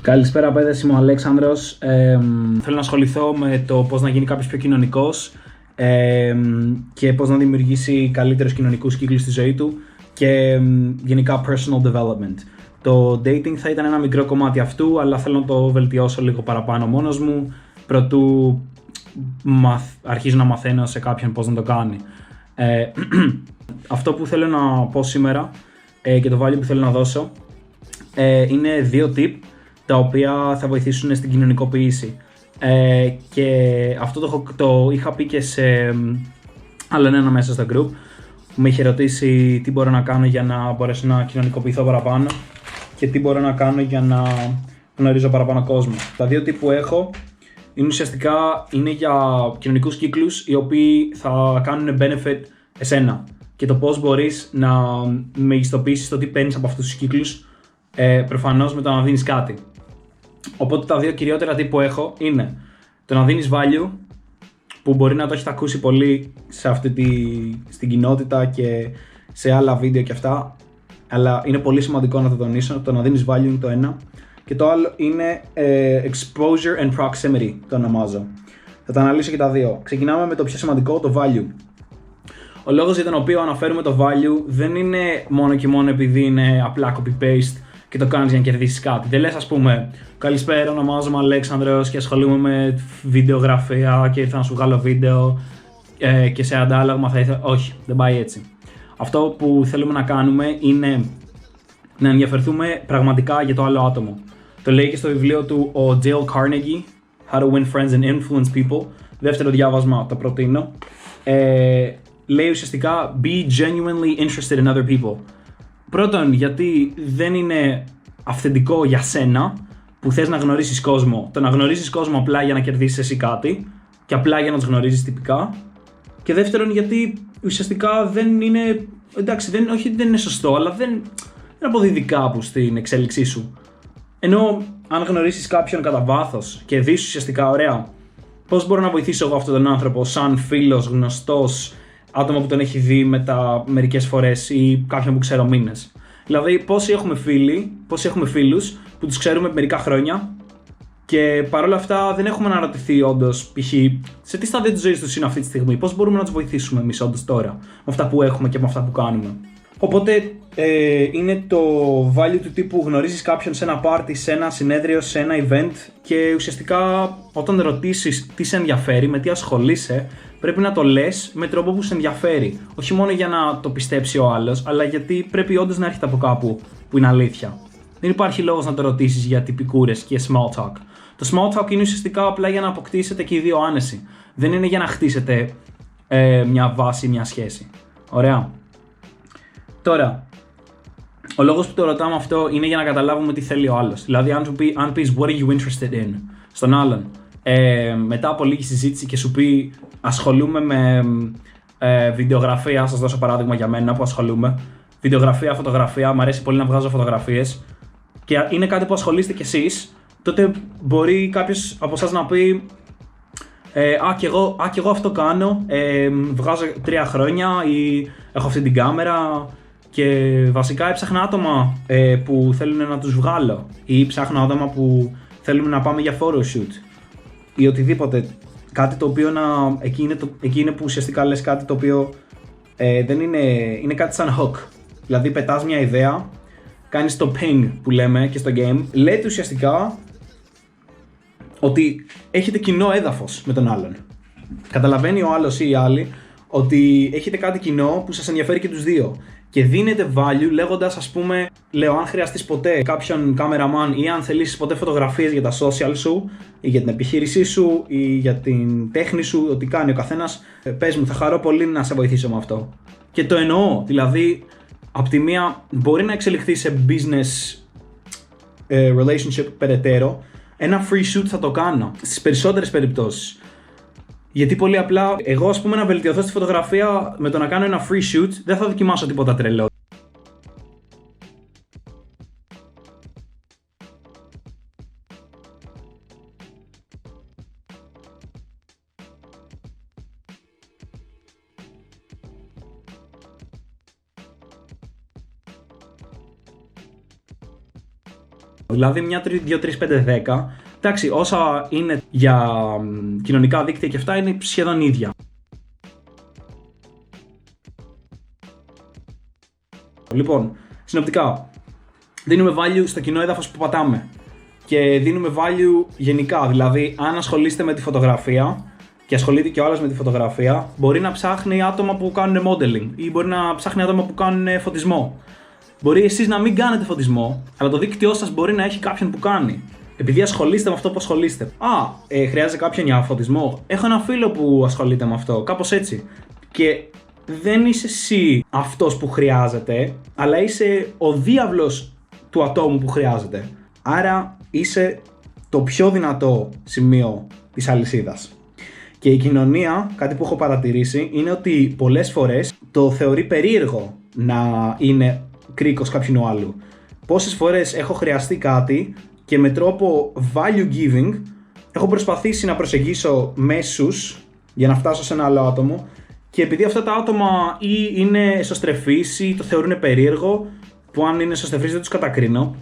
Καλησπέρα παιδες, είμαι ο Αλέξανδρος. Θέλω να ασχοληθώ με το πώς να γίνει κάποιος πιο κοινωνικός και πώς να δημιουργήσει καλύτερους κοινωνικούς κύκλους στη ζωή του και γενικά personal development. Το dating θα ήταν ένα μικρό κομμάτι αυτού, αλλά θέλω να το βελτιώσω λίγο παραπάνω μόνος μου, προτού αρχίζω να μαθαίνω σε κάποιον πώς να το κάνει. Αυτό που θέλω να πω σήμερα και το value που θέλω να δώσω είναι δύο tip τα οποία θα βοηθήσουν στην κοινωνικοποίηση. Και αυτό το είχα πει και σε άλλον ένα μέσα στο group που με είχε ρωτήσει τι μπορώ να κάνω για να μπορέσω να κοινωνικοποιηθώ παραπάνω και τι μπορώ να κάνω για να γνωρίζω παραπάνω κόσμο. Τα δύο tip που έχω είναι ουσιαστικά για κοινωνικούς κύκλους οι οποίοι θα κάνουν benefit εσένα και το πώς μπορείς να μεγιστοποιήσεις το τι παίρνεις από αυτούς τους κύκλους, προφανώς με το να δίνεις κάτι. Οπότε τα δύο κυριότερα tip που έχω είναι το να δίνεις value, που μπορεί να το έχετε ακούσει πολύ στην κοινότητα και σε άλλα βίντεο και αυτά, αλλά είναι πολύ σημαντικό να το τονίσω. Το να δίνεις value είναι το ένα, και το άλλο είναι exposure and proximity, το ονομάζω. Θα τα αναλύσω και τα δύο. Ξεκινάμε με το πιο σημαντικό, το value. Ο λόγος για τον οποίο αναφέρουμε το value δεν είναι μόνο και μόνο επειδή είναι απλά copy-paste και το κάνεις για να κερδίσεις κάτι. Δεν λες, ας πούμε, καλησπέρα, ονομάζομαι Αλέξανδρος και ασχολούμαι με βιντεογραφία και ήρθα να σου βγάλω βίντεο και σε αντάλλαγμα θα ήθελα. Όχι, δεν πάει έτσι. Αυτό που θέλουμε να κάνουμε είναι να ενδιαφερθούμε πραγματικά για το άλλο άτομο. Το λέει και στο βιβλίο του ο Dale Carnegie, How to Win Friends and Influence People. Δεύτερο διάβασμα, το προτείνω. Λέει ουσιαστικά be genuinely interested in other people. Πρώτον, γιατί δεν είναι αυθεντικό για σένα που θες να γνωρίσεις κόσμο. Το να γνωρίσεις κόσμο απλά για να κερδίσεις εσύ κάτι και απλά για να τους γνωρίζεις τυπικά. Και δεύτερον, γιατί ουσιαστικά δεν είναι. Εντάξει, δεν είναι σωστό, αλλά δεν αποδίδει κάπου στην εξέλιξή σου. Ενώ αν γνωρίσεις κάποιον κατά βάθος και δεις ουσιαστικά, ωραία, πώς μπορώ να βοηθήσω εγώ αυτόν τον άνθρωπο σαν φίλος, γνωστός, άτομο που τον έχει δει μερικές φορές ή κάποιον που ξέρω μήνες. Δηλαδή, πόσοι έχουμε φίλους που τους ξέρουμε μερικά χρόνια και παρόλα αυτά δεν έχουμε αναρωτηθεί όντως, π.χ. σε τι στάδιο της ζωής τους είναι αυτή τη στιγμή, πώς μπορούμε να τους βοηθήσουμε εμείς όντως τώρα, με αυτά που έχουμε και με αυτά που κάνουμε. Οπότε είναι το value του τύπου γνωρίζεις κάποιον σε ένα party, σε ένα συνέδριο, σε ένα event και ουσιαστικά όταν ρωτήσεις τι σε ενδιαφέρει, με τι ασχολείσαι, πρέπει να το λες με τρόπο που σε ενδιαφέρει. Όχι μόνο για να το πιστέψει ο άλλος, αλλά γιατί πρέπει όντως να έρχεται από κάπου που είναι αλήθεια. Δεν υπάρχει λόγος να το ρωτήσεις για τυπικούρες και small talk. Το small talk είναι ουσιαστικά απλά για να αποκτήσετε και οι δύο άνεση. Δεν είναι για να χτίσετε μια βάση, μια σχέση. Ωραία. Τώρα, ο λόγος που το ρωτάμε αυτό είναι για να καταλάβουμε τι θέλει ο άλλος. Δηλαδή, αν πεις what are you interested in στον άλλον, μετά από λίγη συζήτηση και σου πει ασχολούμαι με βιντεογραφία, σας δώσω παράδειγμα για μένα που ασχολούμαι, βιντεογραφία, φωτογραφία, μου αρέσει πολύ να βγάζω φωτογραφίες και είναι κάτι που ασχολείστε κι εσείς, τότε μπορεί κάποιος από εσάς να πει και εγώ αυτό κάνω, βγάζω 3 χρόνια ή έχω αυτή την κάμερα και βασικά έψαχνα άτομα που θέλουν να τους βγάλω ή ψάχνω άτομα που θέλουν να πάμε για photoshoot ή οτιδήποτε. Κάτι το οποίο εκεί είναι που ουσιαστικά λες κάτι το οποίο δεν είναι κάτι σαν hook. Δηλαδή πετάς μια ιδέα, κάνεις το ping που λέμε και στο game, λέτε ουσιαστικά ότι έχετε κοινό έδαφος με τον άλλον. Καταλαβαίνει ο άλλος ή η άλλη ότι έχετε κάτι κοινό που σας ενδιαφέρει και τους δύο. Και δίνετε value λέγοντας, ας πούμε, λέω, αν χρειαστείς ποτέ κάποιον cameraman ή αν θελήσεις ποτέ φωτογραφίες για τα social σου ή για την επιχείρησή σου ή για την τέχνη σου, ό,τι κάνει ο καθένας, πες μου, θα χαρώ πολύ να σε βοηθήσω με αυτό. Και το εννοώ, δηλαδή, απ' τη μία μπορεί να εξελιχθεί σε business relationship περαιτέρω, ένα free shoot θα το κάνω στις περισσότερες περιπτώσεις. Γιατί πολύ απλά, εγώ ας πούμε να βελτιωθώ στη φωτογραφία με το να κάνω ένα free shoot, δεν θα δοκιμάσω τίποτα τρελό. Δηλαδή, 1, 2, 3, 5, 10. Εντάξει, όσα είναι για κοινωνικά δίκτυα και αυτά είναι σχεδόν ίδια. Λοιπόν, συνοπτικά, δίνουμε value στο κοινό έδαφος που πατάμε και δίνουμε value γενικά, δηλαδή αν ασχολείστε με τη φωτογραφία και ασχολείται και ο άλλος με τη φωτογραφία, μπορεί να ψάχνει άτομα που κάνουν modeling ή μπορεί να ψάχνει άτομα που κάνουν φωτισμό. Μπορεί εσείς να μην κάνετε φωτισμό, αλλά το δίκτυό σας μπορεί να έχει κάποιον που κάνει. Επειδή ασχολείστε με αυτό που ασχολείστε. Χρειάζεται κάποιον για φωτισμό. Έχω ένα φίλο που ασχολείται με αυτό, κάπως έτσι. Και δεν είσαι εσύ αυτός που χρειάζεται, αλλά είσαι ο διάβλος του ατόμου που χρειάζεται. Άρα είσαι το πιο δυνατό σημείο της αλυσίδας. Και η κοινωνία, κάτι που έχω παρατηρήσει, είναι ότι πολλές φορές το θεωρεί περίεργο να είναι κρίκος κάποιου άλλου. Πόσες φορές έχω χρειαστεί κάτι και με τρόπο value giving έχω προσπαθήσει να προσεγγίσω μέσους για να φτάσω σε ένα άλλο άτομο και επειδή αυτά τα άτομα ή είναι εσωστρεφείς ή το θεωρούν περίεργο, που αν είναι εσωστρεφείς δεν τους κατακρίνω,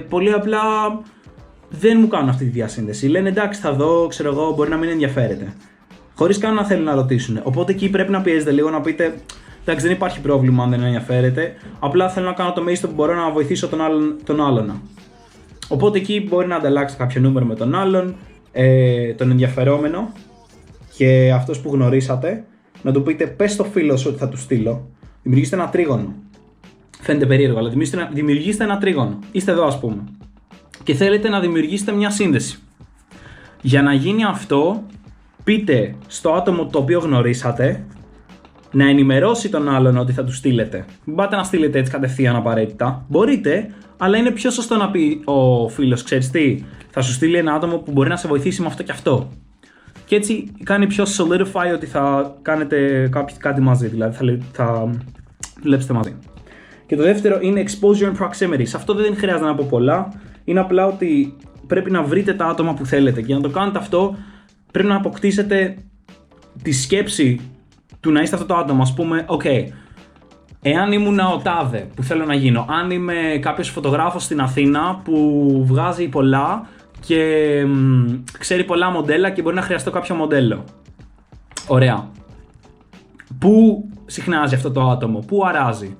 πολύ απλά δεν μου κάνουν αυτή τη διασύνδεση. Λένε εντάξει, θα δω, ξέρω εγώ, μπορεί να μην ενδιαφέρεται. Χωρίς καν να θέλουν να ρωτήσουν. Οπότε εκεί πρέπει να πιέζετε λίγο να πείτε εντάξει, δεν υπάρχει πρόβλημα αν δεν ενδιαφέρεται. Απλά θέλω να κάνω το μέγιστο που μπορώ να βοηθήσω τον άλλον. Οπότε εκεί μπορεί να ανταλλάξετε κάποιο νούμερο με τον άλλον, τον ενδιαφερόμενο και αυτός που γνωρίσατε, να του πείτε πες στο φίλο σου ότι θα του στείλω. Δημιουργήστε ένα τρίγωνο. Φαίνεται περίεργο, αλλά δημιουργήστε ένα τρίγωνο. Είστε εδώ, ας πούμε. Και θέλετε να δημιουργήσετε μια σύνδεση. Για να γίνει αυτό, πείτε στο άτομο το οποίο γνωρίσατε να ενημερώσει τον άλλον ότι θα του στείλετε. Μην πάτε να στείλετε έτσι κατευθείαν απαραίτητα. Μπορείτε, αλλά είναι πιο σωστό να πει ο φίλος, ξέρεις τι, θα σου στείλει ένα άτομο που μπορεί να σε βοηθήσει με αυτό και αυτό. Και έτσι κάνει πιο solidify ότι θα κάνετε κάτι μαζί, δηλαδή θα δουλέψετε μαζί. Και το δεύτερο είναι exposure and proximity. Σε αυτό δεν χρειάζεται να πω πολλά. Είναι απλά ότι πρέπει να βρείτε τα άτομα που θέλετε. Και για να το κάνετε αυτό, πρέπει να αποκτήσετε τη σκέψη του να είστε αυτό το άτομο. Ας πούμε, εάν ήμουν ο τάδε που θέλω να γίνω, αν είμαι κάποιος φωτογράφος στην Αθήνα που βγάζει πολλά και ξέρει πολλά μοντέλα και μπορεί να χρειαστώ κάποιο μοντέλο. Ωραία. Πού συχνάζει αυτό το άτομο, πού αράζει,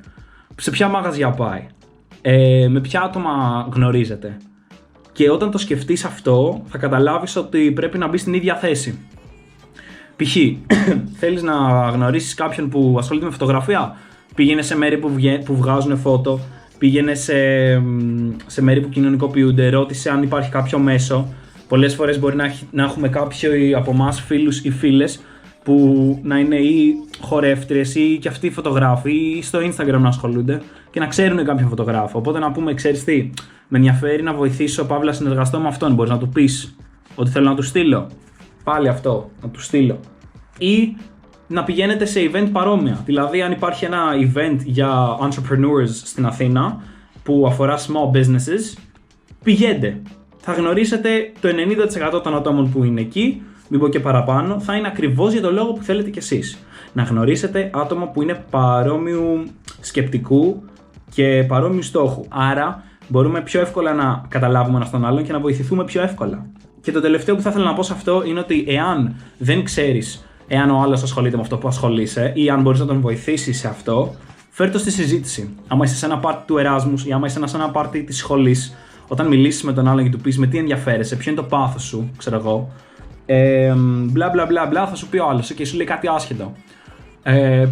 σε ποια μαγαζιά πάει, με ποια άτομα γνωρίζεται. Και όταν το σκεφτείς αυτό, θα καταλάβεις ότι πρέπει να μπεις στην ίδια θέση. Π.χ. θέλεις να γνωρίσεις κάποιον που ασχολείται με φωτογραφία, πήγαινε σε μέρη που βγάζουν φώτο, πήγαινε σε μέρη που κοινωνικοποιούνται, ρώτησε αν υπάρχει κάποιο μέσο. Πολλές φορές μπορεί να έχουμε κάποιοι από εμάς φίλους ή φίλες που να είναι ή χορεύτριες ή και αυτοί φωτογράφοι ή στο Instagram να ασχολούνται και να ξέρουν κάποιον φωτογράφο. Οπότε να πούμε, ξέρεις τι, με ενδιαφέρει να βοηθήσω, παύλα συνεργαστώ με αυτόν. Μπορείς να του πεις ότι θέλω να του στείλω. Πάλι αυτό, να του στείλω. Ή να πηγαίνετε σε event παρόμοια. Δηλαδή, αν υπάρχει ένα event για entrepreneurs στην Αθήνα που αφορά small businesses, πηγαίνετε. Θα γνωρίσετε το 90% των ατόμων που είναι εκεί, μην πω και παραπάνω, θα είναι ακριβώς για το λόγο που θέλετε κι εσείς. Να γνωρίσετε άτομα που είναι παρόμοιου σκεπτικού και παρόμοιου στόχου. Άρα, μπορούμε πιο εύκολα να καταλάβουμε ένας τον άλλον και να βοηθηθούμε πιο εύκολα. Και το τελευταίο που θα ήθελα να πω σε αυτό είναι ότι εάν δεν ξέρεις εάν ο άλλος ασχολείται με αυτό που ασχολείσαι ή αν μπορείς να τον βοηθήσεις σε αυτό, φέρ' το στη συζήτηση. Άμα είσαι σε ένα πάρτι του Εράσμους ή άμα είσαι σε ένα πάρτι της σχολής, όταν μιλήσεις με τον άλλον και του πεις με τι ενδιαφέρεσαι, ποιο είναι το πάθος σου, ξέρω εγώ, μπλα μπλα μπλα μπλα, θα σου πει ο άλλος και σου λέει κάτι άσχετο.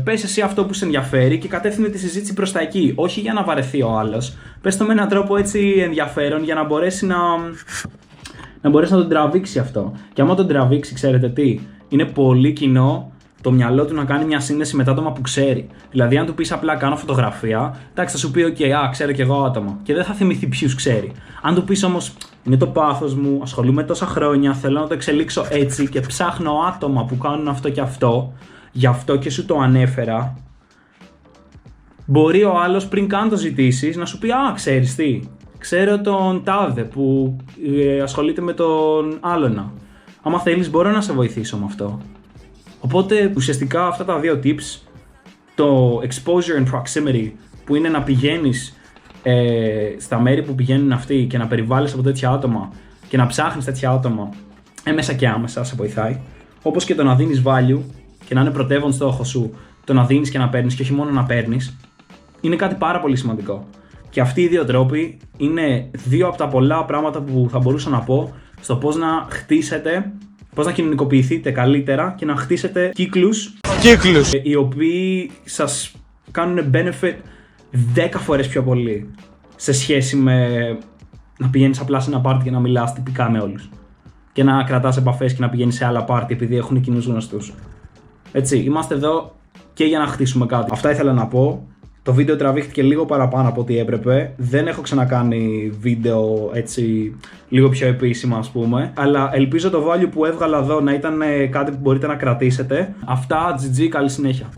Πες εσύ αυτό που σε ενδιαφέρει και κατεύθυνε τη συζήτηση προς τα εκεί. Όχι για να βαρεθεί ο άλλος. Πες το με έναν τρόπο έτσι ενδιαφέρον για να μπορέσει να τον τραβήξει αυτό. Και άμα τον τραβήξει, ξέρετε τι, είναι πολύ κοινό το μυαλό του να κάνει μια σύνδεση με τα άτομα που ξέρει. Δηλαδή, αν του πεις απλά κάνω φωτογραφία, εντάξει, θα σου πει: ξέρω κι εγώ άτομα. Και δεν θα θυμηθεί ποιους ξέρει. Αν του πεις όμως, είναι το πάθος μου, ασχολούμαι τόσα χρόνια, θέλω να το εξελίξω έτσι και ψάχνω άτομα που κάνουν αυτό και αυτό, γι' αυτό και σου το ανέφερα, μπορεί ο άλλος πριν καν το ζητήσεις να σου πει: ξέρεις τι, ξέρω τον τάδε που ασχολείται με τον άλλονα. Άμα θέλεις, μπορώ να σε βοηθήσω με αυτό. Οπότε ουσιαστικά αυτά τα δύο tips, το exposure and proximity, που είναι να πηγαίνεις στα μέρη που πηγαίνουν αυτοί και να περιβάλλεις από τέτοια άτομα και να ψάχνεις τέτοια άτομα έμεσα και άμεσα σε βοηθάει. Όπως και το να δίνεις value και να είναι πρωτεύον στόχο σου, το να δίνεις και να παίρνεις και όχι μόνο να παίρνεις, είναι κάτι πάρα πολύ σημαντικό. Και αυτοί οι δύο τρόποι είναι δύο από τα πολλά πράγματα που θα μπορούσα να πω στο πώς να χτίσετε, πώς να κοινωνικοποιηθείτε καλύτερα και να χτίσετε κύκλους οι οποίοι σας κάνουν benefit 10 φορές πιο πολύ σε σχέση με να πηγαίνεις απλά σε ένα πάρτι και να μιλάς τυπικά με όλους και να κρατάς επαφές και να πηγαίνεις σε άλλα πάρτι επειδή έχουν κοινούς γνωστούς. Έτσι, είμαστε εδώ και για να χτίσουμε κάτι. Αυτά ήθελα να πω. Το βίντεο τραβήχτηκε λίγο παραπάνω από ό,τι έπρεπε. Δεν έχω ξανακάνει βίντεο έτσι λίγο πιο επίσημα, ας πούμε. Αλλά ελπίζω το value που έβγαλα εδώ να ήταν κάτι που μπορείτε να κρατήσετε. Αυτά, GG, καλή συνέχεια.